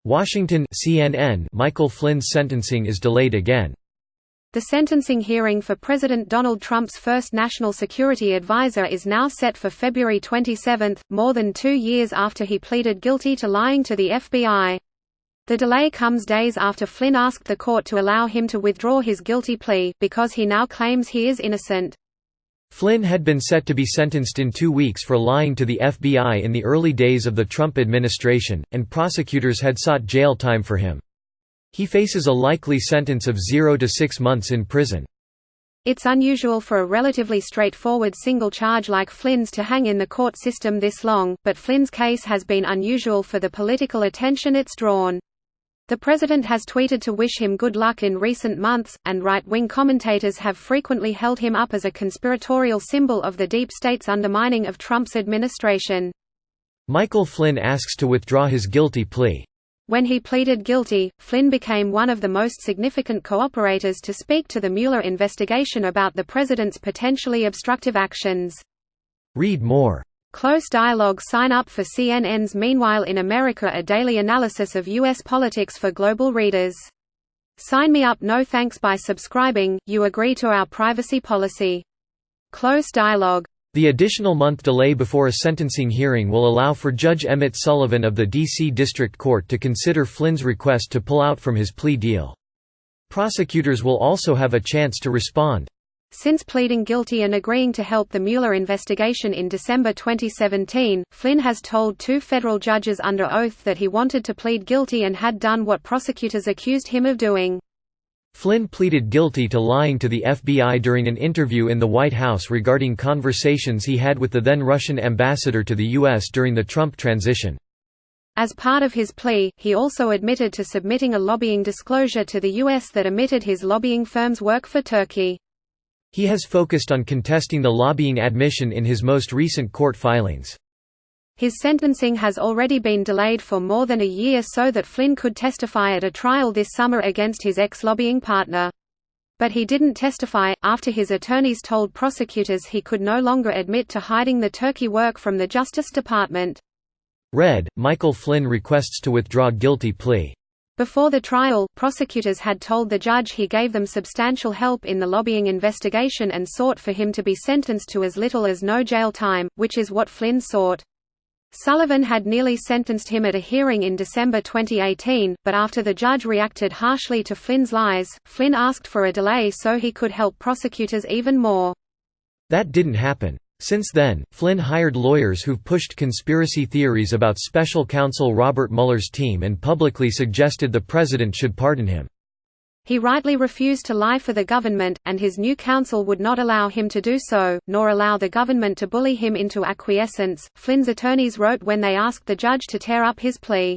Washington CNN Michael Flynn's sentencing is delayed again. The sentencing hearing for President Donald Trump's first national security advisor is now set for February 27, more than 2 years after he pleaded guilty to lying to the FBI. The delay comes days after Flynn asked the court to allow him to withdraw his guilty plea, because he now claims he is innocent. Flynn had been set to be sentenced in 2 weeks for lying to the FBI in the early days of the Trump administration, and prosecutors had sought jail time for him. He faces a likely sentence of 0 to 6 months in prison. It's unusual for a relatively straightforward single charge like Flynn's to hang in the court system this long, but Flynn's case has been unusual for the political attention it's drawn. The president has tweeted to wish him good luck in recent months, and right-wing commentators have frequently held him up as a conspiratorial symbol of the deep state's undermining of Trump's administration. Michael Flynn asks to withdraw his guilty plea. When he pleaded guilty, Flynn became one of the most significant cooperators to speak to the Mueller investigation about the president's potentially obstructive actions. Read more. Close dialogue. Sign up for CNN's Meanwhile in America, a daily analysis of U.S. politics for global readers. Sign me up. No thanks. By subscribing, you agree to our privacy policy. Close dialogue. The additional month delay before a sentencing hearing will allow for Judge Emmett Sullivan of the D.C. District Court to consider Flynn's request to pull out from his plea deal. Prosecutors will also have a chance to respond. Since pleading guilty and agreeing to help the Mueller investigation in December 2017, Flynn has told 2 federal judges under oath that he wanted to plead guilty and had done what prosecutors accused him of doing. Flynn pleaded guilty to lying to the FBI during an interview in the White House regarding conversations he had with the then Russian ambassador to the U.S. during the Trump transition. As part of his plea, he also admitted to submitting a lobbying disclosure to the U.S. that omitted his lobbying firm's work for Turkey. He has focused on contesting the lobbying admission in his most recent court filings. His sentencing has already been delayed for more than a year so that Flynn could testify at a trial this summer against his ex-lobbying partner. But he didn't testify, after his attorneys told prosecutors he could no longer admit to hiding the Turkey work from the Justice Department. Read, Michael Flynn requests to withdraw guilty plea. Before the trial, prosecutors had told the judge he gave them substantial help in the lobbying investigation and sought for him to be sentenced to as little as no jail time, which is what Flynn sought. Sullivan had nearly sentenced him at a hearing in December 2018, but after the judge reacted harshly to Flynn's lies, Flynn asked for a delay so he could help prosecutors even more. That didn't happen. Since then, Flynn hired lawyers who've pushed conspiracy theories about special counsel Robert Mueller's team and publicly suggested the president should pardon him. He rightly refused to lie for the government, and his new counsel would not allow him to do so, nor allow the government to bully him into acquiescence, Flynn's attorneys wrote when they asked the judge to tear up his plea.